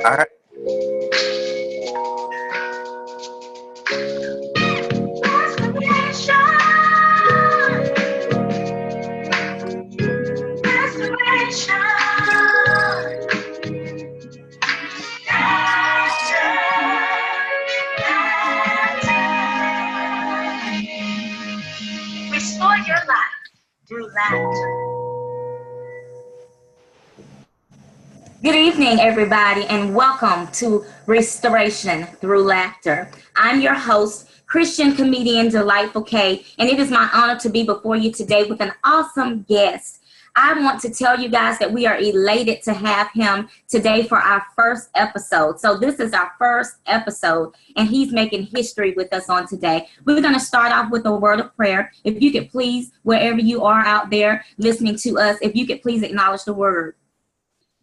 All right. Restore your life through laughter. Good evening, everybody, and welcome to Restoration Through Laughter. I'm your host, Christian comedian Delightful K, and it is my honor to be before you today with an awesome guest. I want to tell you guys that we are elated to have him today for our first episode. So this is our first episode, and he's making history with us on today. We're going to start off with a word of prayer. If you could please, wherever you are out there listening to us, if you could please acknowledge the word.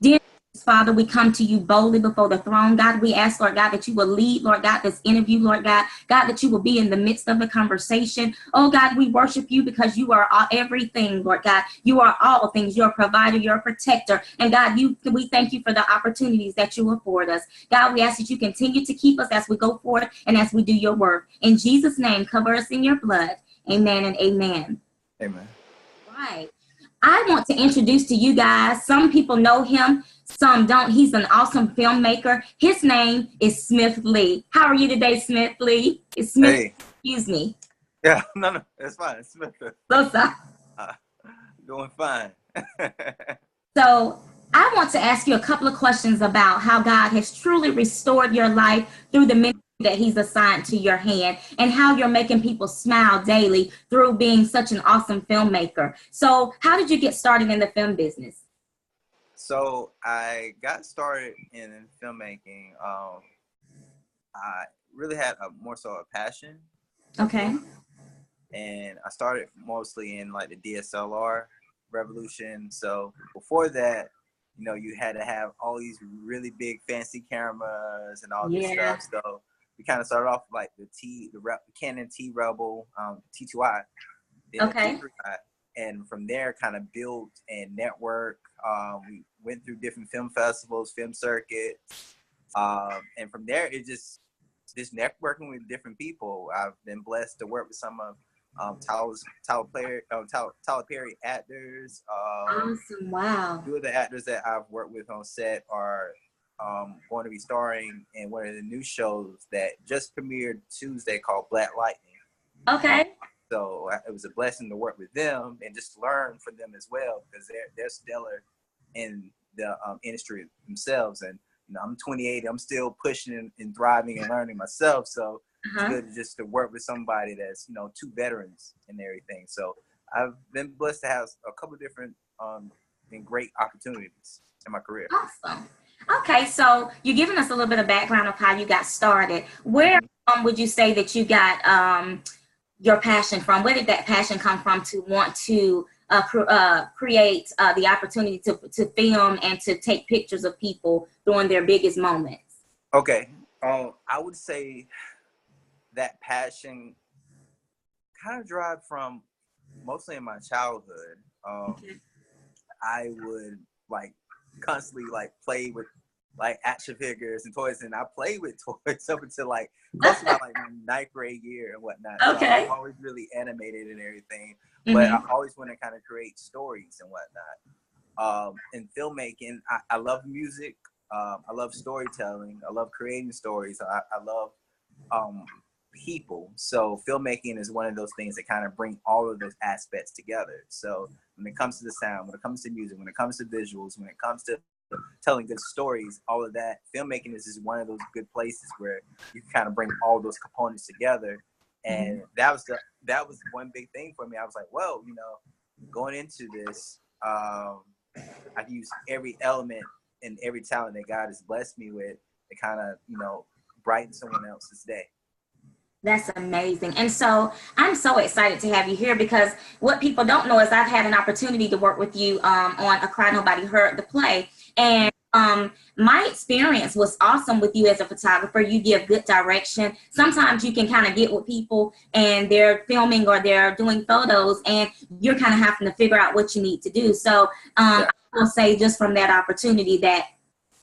Dear Father, we come to you boldly before the throne. God, we ask, Lord God, that you will lead, Lord God, this interview, Lord God. God, that you will be in the midst of the conversation. Oh, God, we worship you because you are everything, Lord God. You are all things. You're a provider. You're a protector. And God, we thank you for the opportunities that you afford us. God, we ask that you continue to keep us as we go forward and as we do your work. In Jesus' name, cover us in your blood. Amen and amen. Amen. Right. I want to introduce to you guys, some people know him, some don't. He's an awesome filmmaker. His name is Smith Lee. How are you today, Smith Lee? It's Smith. Hey. Excuse me. Yeah, no, it's fine. It's Smitha. So sorry. Doing fine. So I want to ask you a couple of questions about how God has truly restored your life through the ministry that he's assigned to your hand, and how you're making people smile daily through being such an awesome filmmaker. So how did you get started in the film business? So I got started in filmmaking. I really had more so a passion. Okay. And I started mostly in like the DSLR revolution. So before that, you know, you had to have all these really big fancy cameras and all this stuff. So we kind of started off like the Canon T Rebel, T2i, then Okay. the T3i, and from there kind of built and network. We went through different film festivals, film circuits, and from there it just networking with different people. I've been blessed to work with some of Tyler Perry actors. Awesome. Wow. Two of the actors that I've worked with on set are going to be starring in one of the new shows that just premiered Tuesday called Black Lightning. Okay. So it was a blessing to work with them and just learn from them as well, because they're stellar in the industry themselves. And you know, I'm 28. I'm still pushing and thriving and learning myself. So it's good just to work with somebody that's, you know, two veterans and everything. So I've been blessed to have a couple of different and great opportunities in my career. Awesome. Okay, so you're giving us a little bit of background of how you got started. Where would you say that you got your passion from? Where did that passion come from to want to create the opportunity to film and to take pictures of people during their biggest moments? Okay, I would say that passion kind of derived from mostly in my childhood. I would like constantly like play with like action figures and toys, and I played with toys up until like close to my like my 9th grade year and whatnot. Okay. So I'm always really animated and everything, but I always want to kind of create stories and whatnot. In filmmaking, I love music. I love storytelling. I love creating stories. I love people. So filmmaking is one of those things that kind of bring all of those aspects together. So when it comes to the sound, when it comes to music, when it comes to visuals, when it comes to telling good stories, all of that, filmmaking is just one of those good places where you can kind of bring all those components together. And that was one big thing for me. I was like, well, you know, going into this, I've used every element and every talent that God has blessed me with to kind of, you know, brighten someone else's day. That's amazing. And so I'm so excited to have you here, because what people don't know is I've had an opportunity to work with you on A Cry Nobody Heard, the play. And my experience was awesome with you as a photographer. You give good direction. Sometimes you can kind of get with people and they're filming or they're doing photos and you're kind of having to figure out what you need to do. So I will say just from that opportunity that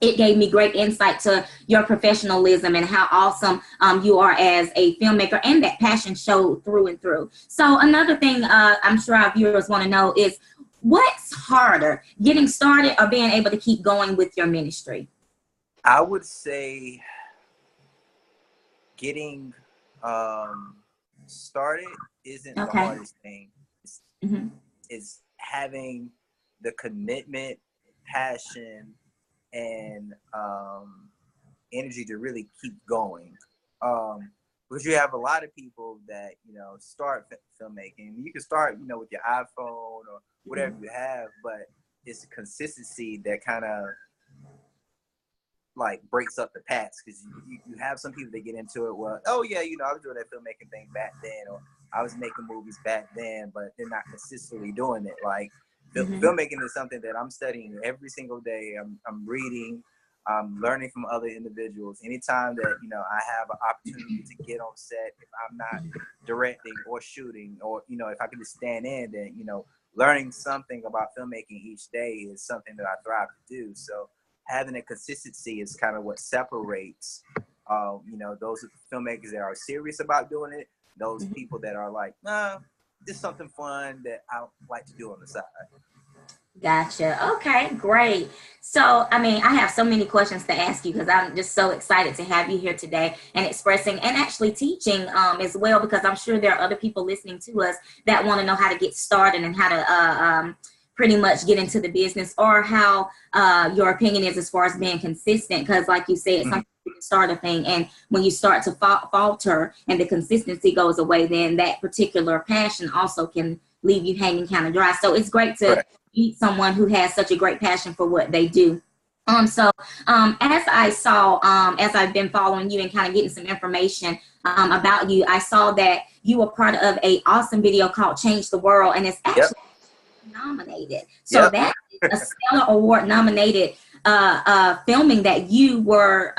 it gave me great insight to your professionalism and how awesome you are as a filmmaker, and that passion showed through and through. So another thing I'm sure our viewers want to know is, what's harder, getting started or being able to keep going with your ministry? I would say getting started isn't the hardest thing. It's having the commitment, passion, and energy to really keep going. Because you have a lot of people that, you know, start filmmaking. You can start, you know, with your iPhone or whatever you have, but it's consistency that kind of like breaks up the past, because you have some people that get into it. Well, oh yeah, you know, I was doing that filmmaking thing back then, or I was making movies back then, but they're not consistently doing it. Like filmmaking is something that I'm studying every single day. I'm reading, I'm learning from other individuals. Anytime that, you know, I have an opportunity to get on set, if I'm not directing or shooting, or, you know, if I can just stand in, then, you know, learning something about filmmaking each day is something that I thrive to do. So having a consistency is kind of what separates, you know, those filmmakers that are serious about doing it, those people that are like, nah, it's something fun that I like to do on the side. Gotcha. Okay, great. So, I mean, I have so many questions to ask you because I'm just so excited to have you here today and expressing and actually teaching as well, because I'm sure there are other people listening to us that want to know how to get started and how to pretty much get into the business, or how your opinion is as far as being consistent. Because like you said, sometimes you can start a thing, and when you start to falter and the consistency goes away, then that particular passion also can leave you hanging kind of dry. So it's great to meet someone who has such a great passion for what they do. As I saw, as I've been following you and kind of getting some information about you, I saw that you were part of a awesome video called Change the World, and it's actually nominated. So that is a Stellar Award nominated filming that you were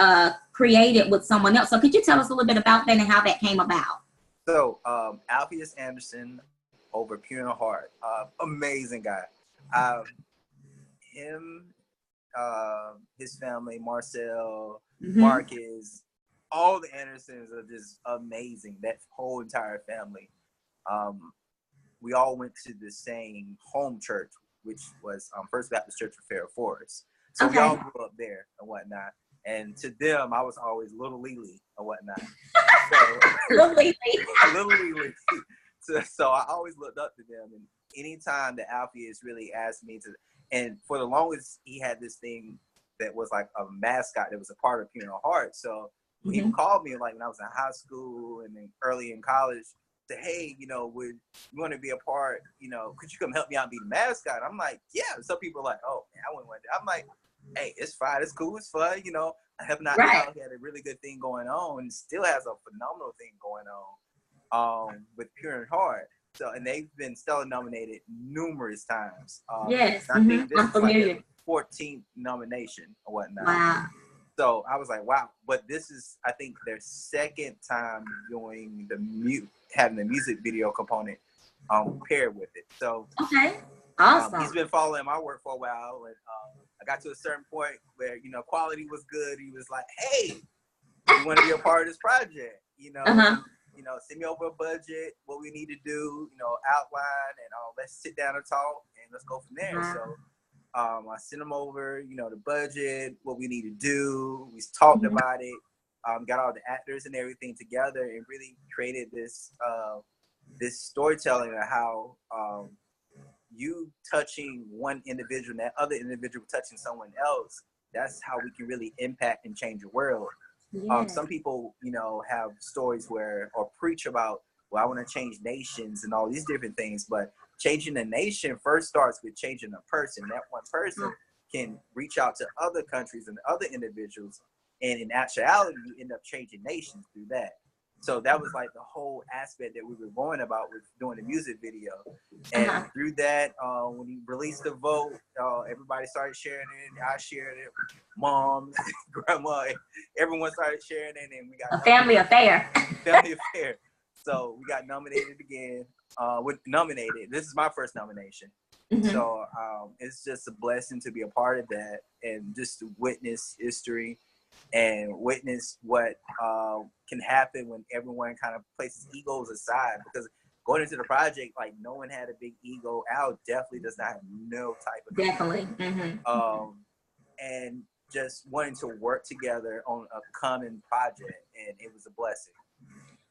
created with someone else. So could you tell us a little bit about that and how that came about? So Alpheus Anderson over Pure Heart, amazing guy. Him, his family, Marcel, Marcus, all the Andersons are just amazing. That whole entire family. We all went to the same home church, which was First Baptist Church of Fair Forest. So we all grew up there and whatnot. And to them, I was always Little Lily or whatnot. So, Little Lily. Little Lily. So I always looked up to them. And anytime that Alpheus really asked me to, and for the longest, he had this thing that was like a mascot that was a part of Pure Heart. So he called me like when I was in high school and then early in college, say, hey, you know, would you want to be a part, you know, could you come help me out and be the mascot? I'm like, yeah. Some people are like, oh, man, I wouldn't want to. I'm like, hey, it's fine. It's cool. It's fun. You know, helping out now. He had a really good thing going on and still has a phenomenal thing going on with Pure Heart. So, and they've been Stellar nominated numerous times. Yes, I think this I'm is familiar. like the 14th nomination or whatnot. Wow. So I was like, wow. But this is, I think, their second time doing having the music video component paired with it. So awesome. He's been following my work for a while, and I got to a certain point where, you know, quality was good. He was like, hey, you want to be a part of this project? You know, you know, send me over a budget, what we need to do, you know, outline, and let's sit down and talk, and let's go from there. So I sent him over, you know, the budget, what we need to do. We talked about it, got all the actors and everything together, and really created this this storytelling of how you touching one individual and that other individual touching someone else. That's how we can really impact and change the world. Some people, you know, have stories where, or preach about, well, I want to change nations and all these different things, but changing a nation first starts with changing a person. That one person can reach out to other countries and other individuals, and in actuality, you end up changing nations through that. So that was like the whole aspect that we were going about with doing the music video. And through that, when he released the vote, everybody started sharing it. I shared it. Mom, grandma, everyone started sharing it, and we got a family affair. Family affair. So we got nominated again. Nominated. This is my first nomination. Mm-hmm. So it's just a blessing to be a part of that and just to witness history and witness what can happen when everyone kind of places egos aside. Because going into the project, like no one had a big ego. Al definitely does not have no type of Definitely. ego. Mm-hmm. And just wanting to work together on a common project, and it was a blessing.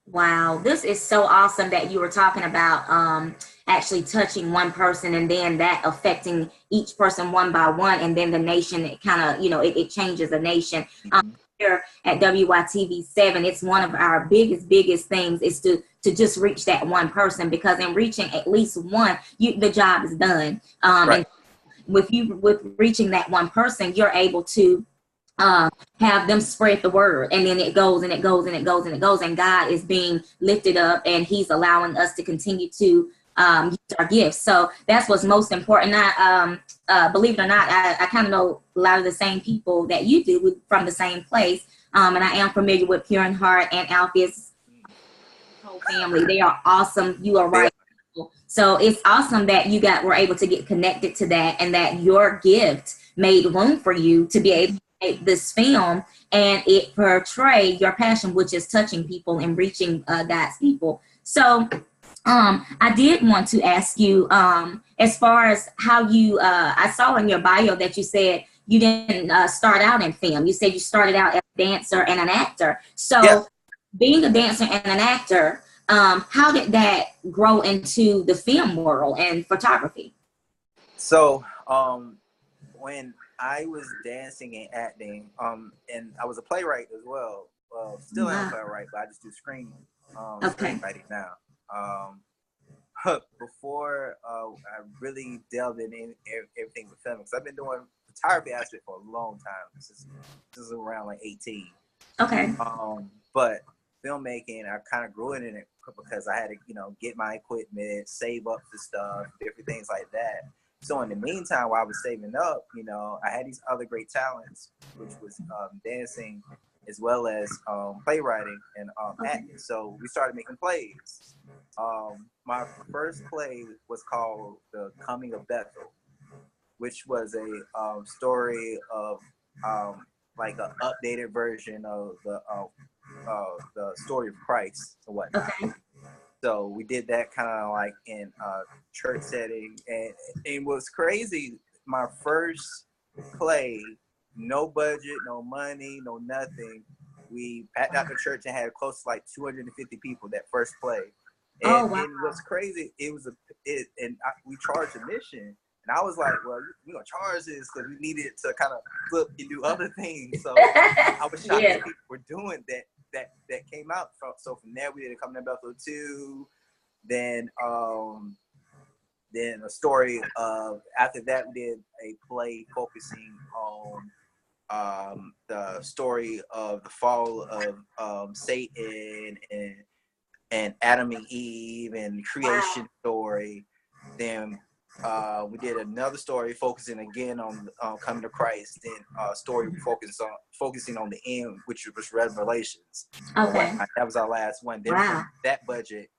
Wow, this is so awesome that you were talking about actually touching one person and then that affecting each person one by one, and then the nation, it kind of, it changes the nation. Mm-hmm. Here at WYTV7, it's one of our biggest things is to just reach that one person, because in reaching at least one, the job is done. Right. And with reaching that one person, you're able to have them spread the word, and then it goes and it goes and it goes and it goes, and God is being lifted up, and He's allowing us to continue to use our gifts. So that's what's most important. Believe it or not, I kind of know a lot of the same people that you do from the same place, and I am familiar with Pure in Heart and Alpha's whole family. They are awesome. You are right. So it's awesome that were able to get connected to that, and that your gift made room for you to be able to make this film and it portray your passion, which is touching people and reaching God's people. So I did want to ask you, as far as how you, I saw in your bio that you said you didn't start out in film. You said you started out as a dancer and an actor. So Yes. Being a dancer and an actor, how did that grow into the film world and photography? So when I was dancing and acting, and I was a playwright as well. Still am a playwright, but I just do screenwriting now. Before I really delved in everything with film, because I've been doing photography aspect for a long time. This is around like 18. Okay. But filmmaking, I kind of grew in it because I had to, get my equipment, save up for stuff, different things like that. So in the meantime, while I was saving up, I had these other great talents, which was dancing, as well as playwriting and acting. So we started making plays. My first play was called The Coming of Bethel, which was a story of like an updated version of the story of Christ and whatnot. Okay. So we did that kind of like in a church setting, and it was crazy. My first play, no budget, no money, no nothing. We packed out the church and had close to like 250 people that first play. And wow. it was crazy. We charged admission. And I was like, well, we're going to charge this because we needed to kind of flip and do other things. So I was shocked that people were doing that came out. So from there, we did a Coming to Bethel 2. Then a story of, after that, we did a play focusing on the story of the fall of Satan and Adam and Eve and creation story. Then we did another story focusing again on coming to Christ. Then a story focusing on the end, which was Revelations. Okay. That was our last one. Then Wow. from that budget,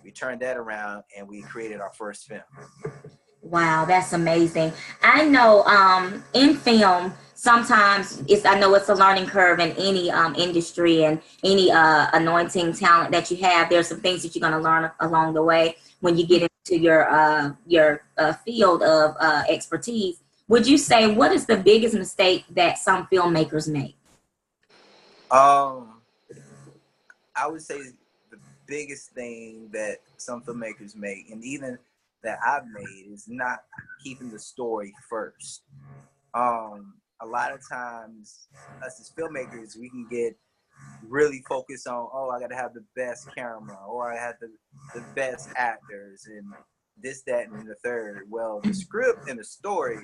we turned that around and we created our first film. Wow, that's amazing. I know in film, sometimes I know it's a learning curve in any industry and any anointing talent that you have. There's some things that you're going to learn along the way when you get into your field of expertise. Would you say, what is the biggest mistake that some filmmakers make? I would say the biggest thing that some filmmakers make, and even that I've made, is not keeping the story first. A lot of times, us as filmmakers, we can get really focused on, I got to have the best camera, or I have the best actors, and this, that, and the third. Well, the script and the story,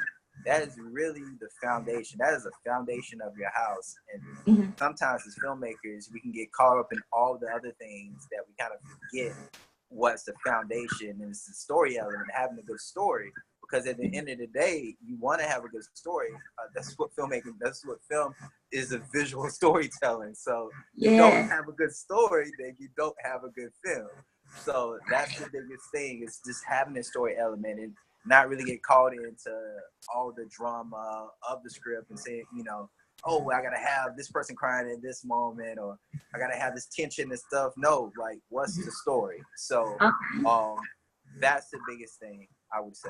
that is really the foundation. That is the foundation of your house. And sometimes as filmmakers, we can get caught up in all the other things that we kind of forget what's the foundation, and it's the story element, having a good story. Because at the end of the day, you want to have a good story. That's what film is, a visual storytelling. So if you don't have a good story, then you don't have a good film. So that's the biggest thing, is just having a story element. not really get caught into all the drama of the script and say, you know, oh, I gotta have this person crying in this moment, or I gotta have this tension and stuff. No, like, what's the story? So that's the biggest thing I would say.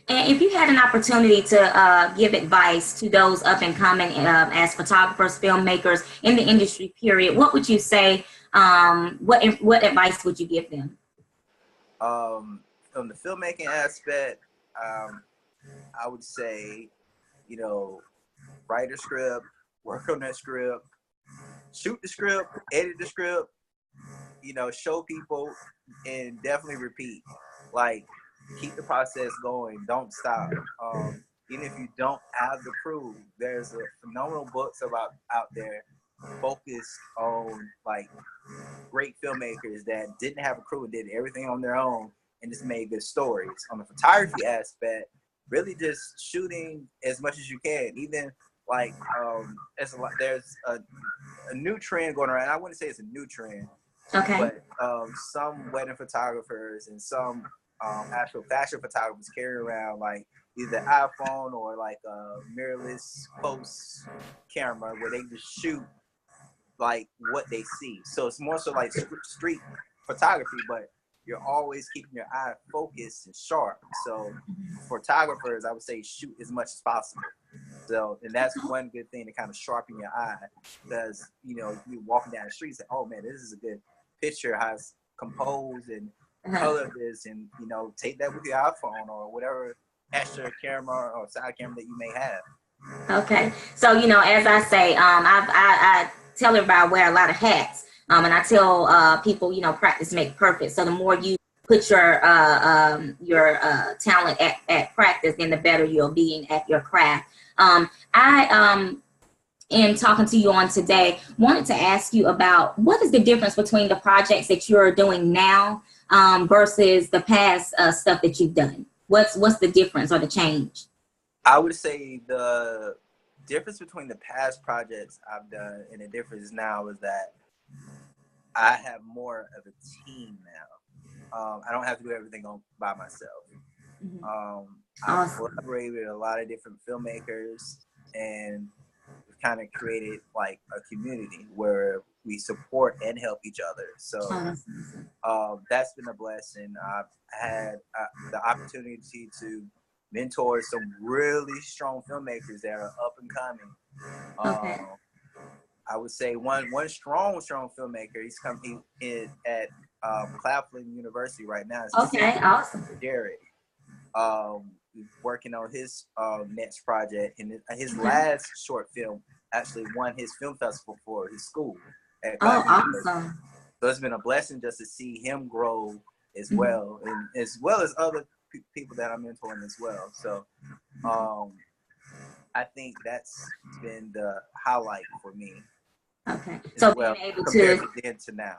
And if you had an opportunity to give advice to those up and coming as photographers, filmmakers in the industry, period, what would you say? What advice would you give them? From the filmmaking aspect, I would say, you know, write a script, work on that script, shoot the script, edit the script, you know, show people, and definitely repeat. Like, keep the process going. Don't stop. Even if you don't have the crew, there's a phenomenal books out there focused on like great filmmakers that didn't have a crew and did everything on their own and just made good stories. On the photography aspect, really just shooting as much as you can. Even like there's a new trend going around. I wouldn't say it's a new trend, okay, but some wedding photographers and some actual fashion photographers carry around like either iPhone or like a mirrorless close camera where they just shoot like what they see. So it's more so like street photography, but you're always keeping your eye focused and sharp. So photographers, I would say, shoot as much as possible. So, and that's one good thing to kind of sharpen your eye, because, you know, you're walking down the street and say, oh man, this is a good picture, how it's composed and color this, and, you know, take that with your iPhone or whatever extra camera or side camera that you may have. Okay. So, you know, as I say, I tell everybody I wear a lot of hats. And I tell people, you know, practice make perfect. So the more you put your talent at practice, then the better you'll be at your craft. In talking to you on today, wanted to ask you about what is the difference between the projects that you're doing now versus the past stuff that you've done? What's the difference or the change? I would say the difference between the past projects I've done and the difference now is that I have more of a team now. I don't have to do everything by myself. I've collaborated with a lot of different filmmakers, and we've kind of created like a community where we support and help each other. So that's been a blessing. I've had the opportunity to mentor some really strong filmmakers that are up and coming. I would say one strong filmmaker. He's coming in at Claflin University right now. Okay, awesome. Jared, working on his next project, and his last short film actually won his film festival for his school at Claflin University. So it's been a blessing just to see him grow as well, and as well as other people that I'm mentoring as well. So I think that's been the highlight for me. Okay. So well, being able to then to now.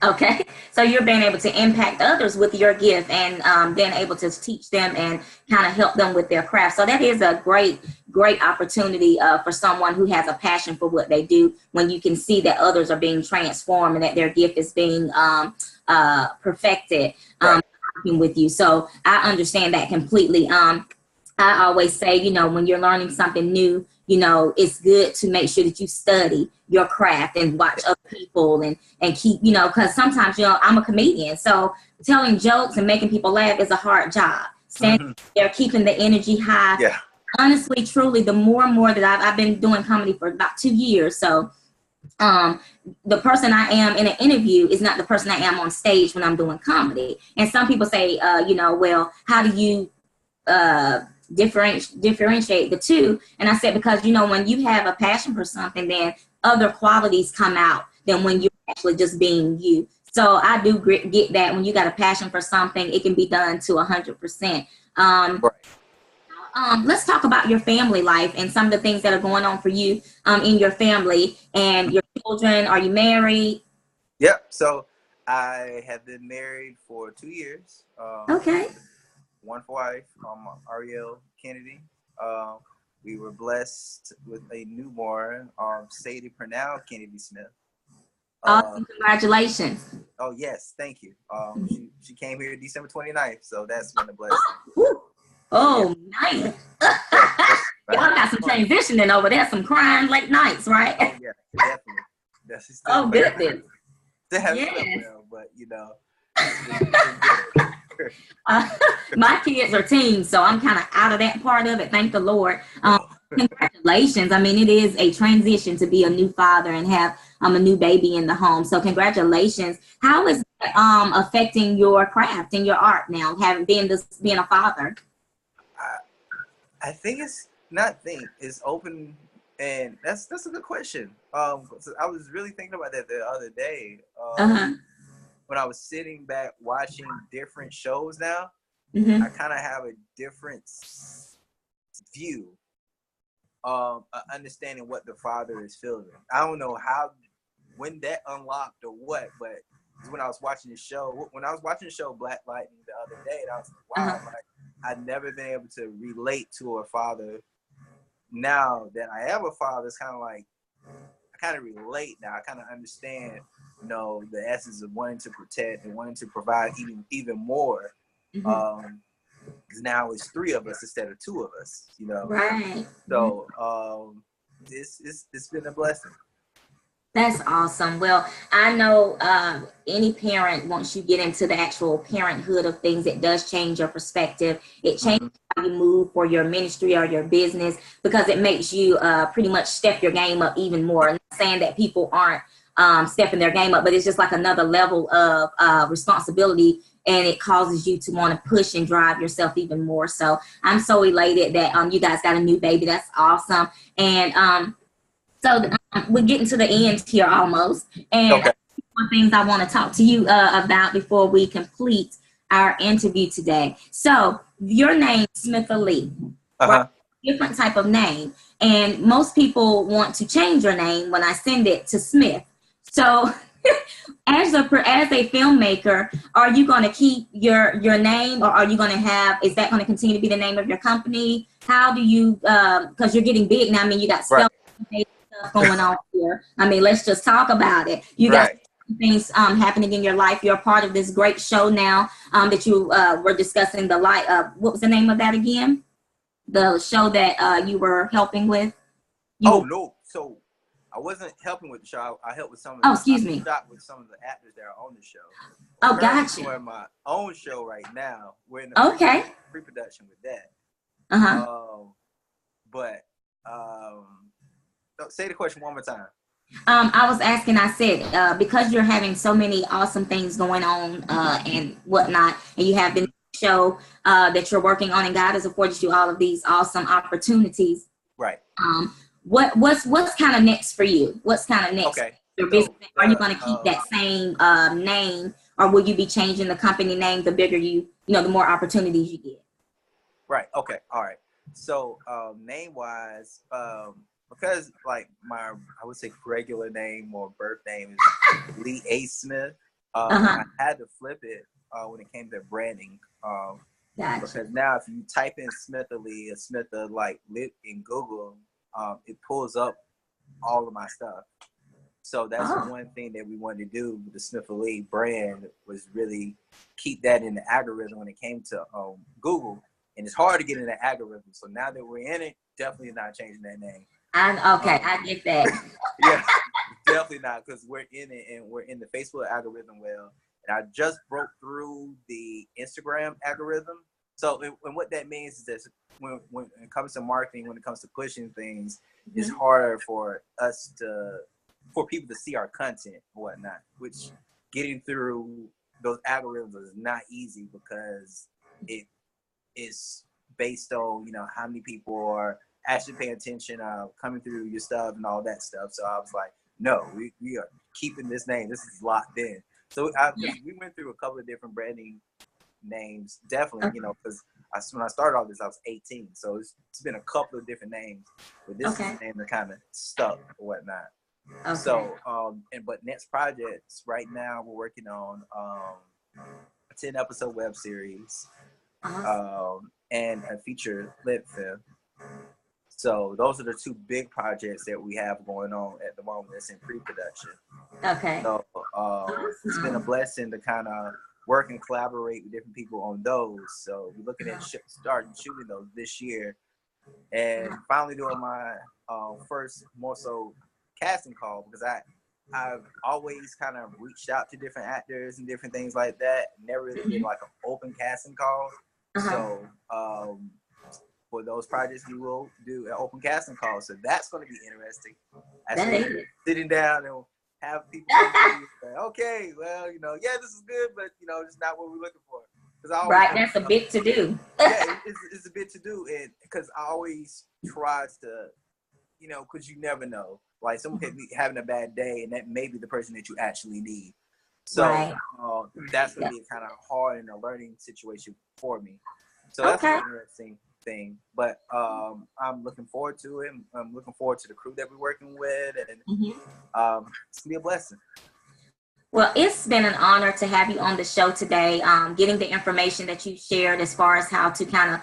Okay. So you're being able to impact others with your gift, and being able to teach them and kind of help them with their craft. So that is a great opportunity for someone who has a passion for what they do, when you can see that others are being transformed and that their gift is being perfected working with you. So I understand that completely. I always say, you know, when you're learning something new, you know, it's good to make sure that you study your craft and watch other people and keep, you know, because sometimes, you know, I'm a comedian. So telling jokes and making people laugh is a hard job. Standing there, keeping the energy high. Yeah. Honestly, truly, the more and more that I've been doing comedy for about 2 years. So the person I am in an interview is not the person I am on stage when I'm doing comedy. And some people say, you know, well, how do you differentiate the two? And I said, because, you know, when you have a passion for something, then other qualities come out than when you're actually just being you. So I do get that when you got a passion for something, it can be done to 100%. Let's talk about your family life and some of the things that are going on for you in your family and your children. Are you married? Yep. So I have been married for 2 years. Okay. One wife, Ariel Kennedy. We were blessed with a newborn, Sadie Purnell Kennedy Smith. Awesome. Congratulations. Oh, yes. Thank you. She came here December 29th, so that's been a blessing. Oh, nice. Y'all got some transitioning over there, some crying late nights, right? Oh yeah, definitely. That's still Oh goodness. Still haven't slept well, but you know, it's been good. My kids are teens, so I'm kind of out of that part of it. Thank the Lord. Congratulations. I mean, it is a transition to be a new father and have a new baby in the home. So congratulations. How is that affecting your craft and your art now, having being a father? I think it's not think it's open, and that's a good question. So I was really thinking about that the other day. When I was sitting back watching different shows now, I kind of have a different view, understanding what the father is feeling. I don't know when that unlocked or what, but when I was watching the show, Black Lightning the other day, and I was like, wow, like I've never been able to relate to a father. Now that I am a father, it's kind of like I kind of relate now. I kind of understand, you know, the essence of wanting to protect and wanting to provide even more. Because now it's 3 of us instead of 2 of us, you know. Right. So it's been a blessing. That's awesome. Well, I know any parent, once you get into the actual parenthood of things, it does change your perspective. It changes how you move for your ministry or your business, because it makes you pretty much step your game up even more. I'm not saying that people aren't stepping their game up, but it's just like another level of responsibility, and it causes you to want to push and drive yourself even more. So I'm so elated that you guys got a new baby. That's awesome. And so we're getting to the end here almost. And one things I want to talk to you about before we complete our interview today. So your name, Smitha Lee, right? Different type of name. And most people want to change your name when I send it to Smith. So as a filmmaker, are you going to keep your name, or are you going to is that going to continue to be the name of your company? How do you, because you're getting big now. I mean, you got stuff going on here. I mean, let's just talk about it. You got things happening in your life. You're a part of this great show now that you were discussing what was the name of that again? The show that you were helping with? No. So I wasn't helping with the show. I helped with some of the shot with some of the actors that are on the show. Oh, gotcha. We're my own show right now. We're in the pre-production with that. Say the question one more time. I was asking, I said, because you're having so many awesome things going on and whatnot, and you have the show that you're working on, and God has afforded you all of these awesome opportunities. Right. What's kind of next for you? What's kind of next? Okay. Your business? Are you going to keep that same name, or will you be changing the company name the bigger the more opportunities you get? Right. Okay. All right. So name wise, because like I would say regular name or birth name is Lee A. Smith. I had to flip it when it came to branding. Because now if you type in Smitha Lee or Smitha like lit in Google, it pulls up all of my stuff. So that's one thing that we wanted to do with the Smitha Lee brand, was really keep that in the algorithm when it came to Google. And it's hard to get in the algorithm. So now that we're in it, definitely not changing that name. I get that. Yeah, definitely not, because we're in it and we're in the Facebook algorithm well. And I just broke through the Instagram algorithm. So, and what that means is that when it comes to marketing, when it comes to pushing things, it's harder for people to see our content and whatnot, which getting through those algorithms is not easy, because it is based on, how many people are actually paying attention, coming through your stuff and all that stuff. So I was like, no, we are keeping this name. This is locked in. So we went through a couple of different branding names, definitely, because when I started all this, I was 18. So it's been a couple of different names, but this is the name that kind of stuck or whatnot. So, but next projects right now, we're working on a 10-episode web series and a feature length film. So those are the 2 big projects that we have going on at the moment. It's in pre-production. Okay. So it's been a blessing to kind of work and collaborate with different people on those. So we're looking at starting shooting those this year, and finally doing my first more so casting call, because I've always kind of reached out to different actors and different things like that. Never really did like an open casting call. So for those projects, we will do an open casting call. So that's going to be interesting. Actually, sitting down and have people say, okay, well, you know, yeah, this is good, but you know, it's not what we're looking for. Right, that's a bit to do. Yeah, it's a bit to do, and because I always try to, you know, because you never know. Like someone could be having a bad day, and that may be the person that you actually need. So that's gonna be kind of hard and a learning situation for me. So that's an interesting thing. But I'm looking forward to it. I'm looking forward to the crew that we're working with, and it's gonna be a blessing. Well, it's been an honor to have you on the show today, getting the information that you shared as far as how to kind of,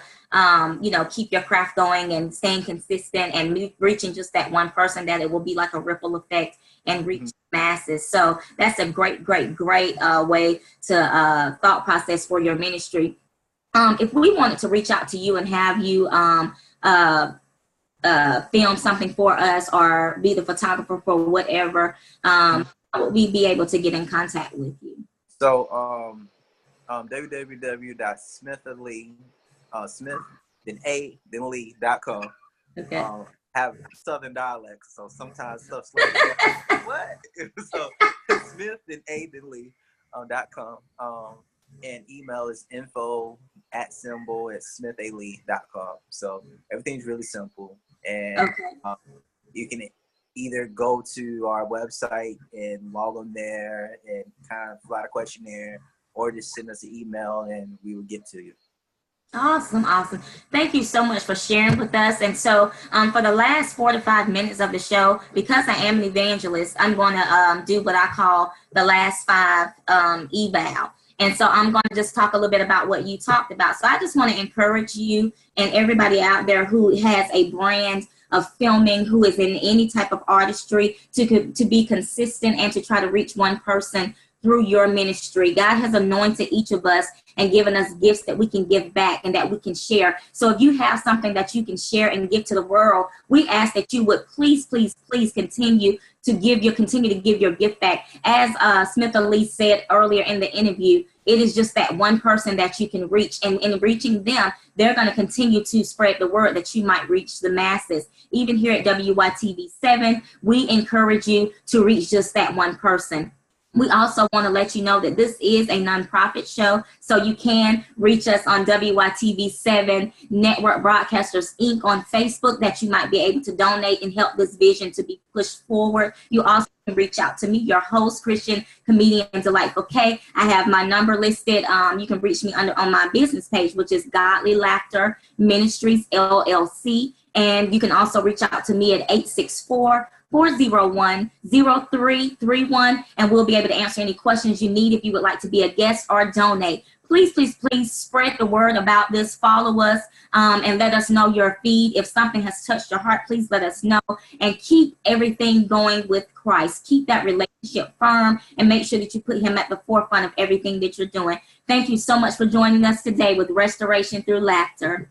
you know, keep your craft going and staying consistent and reaching just that one person, that it will be like a ripple effect and reach masses. So that's a great way to thought process for your ministry. If we wanted to reach out to you and have you film something for us or be the photographer for whatever, would we be able to get in contact with you? So www.smithalee, Smith, then A, then Lee.com. Okay. Have Southern dialects, so sometimes stuff's like what? So Smith, then A, then Lee.com. And email is info@smithalee.com. So everything's really simple, and you can either go to our website and log on there and kind of fill out a questionnaire, or just send us an email and we will get to you. Awesome. Thank you so much for sharing with us. And so for the last 4 to 5 minutes of the show, because I am an evangelist, I'm going to do what I call the last 5 eval. And so I'm going to just talk a little bit about what you talked about. So I just want to encourage you and everybody out there who has a brand of filming, who is in any type of artistry, to be consistent and to try to reach one person through your ministry. God has anointed each of us and given us gifts that we can give back and that we can share. So if you have something that you can share and give to the world, we ask that you would please continue to give your gift back. As Smitha Lee said earlier in the interview, it is just that one person that you can reach, and in reaching them, they're going to continue to spread the word that you might reach the masses. Even here at WYTV7, we encourage you to reach just that one person. We also want to let you know that this is a nonprofit show, so you can reach us on WYTV7 Network Broadcasters Inc. on Facebook, that you might be able to donate and help this vision to be pushed forward. You also can reach out to me, your host, Christian comedian Delightful K. I have my number listed. You can reach me on my business page, which is Godly Laughter Ministries LLC. And you can also reach out to me at 864-401-0331, and we'll be able to answer any questions you need if you would like to be a guest or donate. Please spread the word about this. Follow us and let us know your feed. If something has touched your heart, please let us know, and keep everything going with Christ. Keep that relationship firm and make sure that you put him at the forefront of everything that you're doing. Thank you so much for joining us today with Restoration Through Laughter.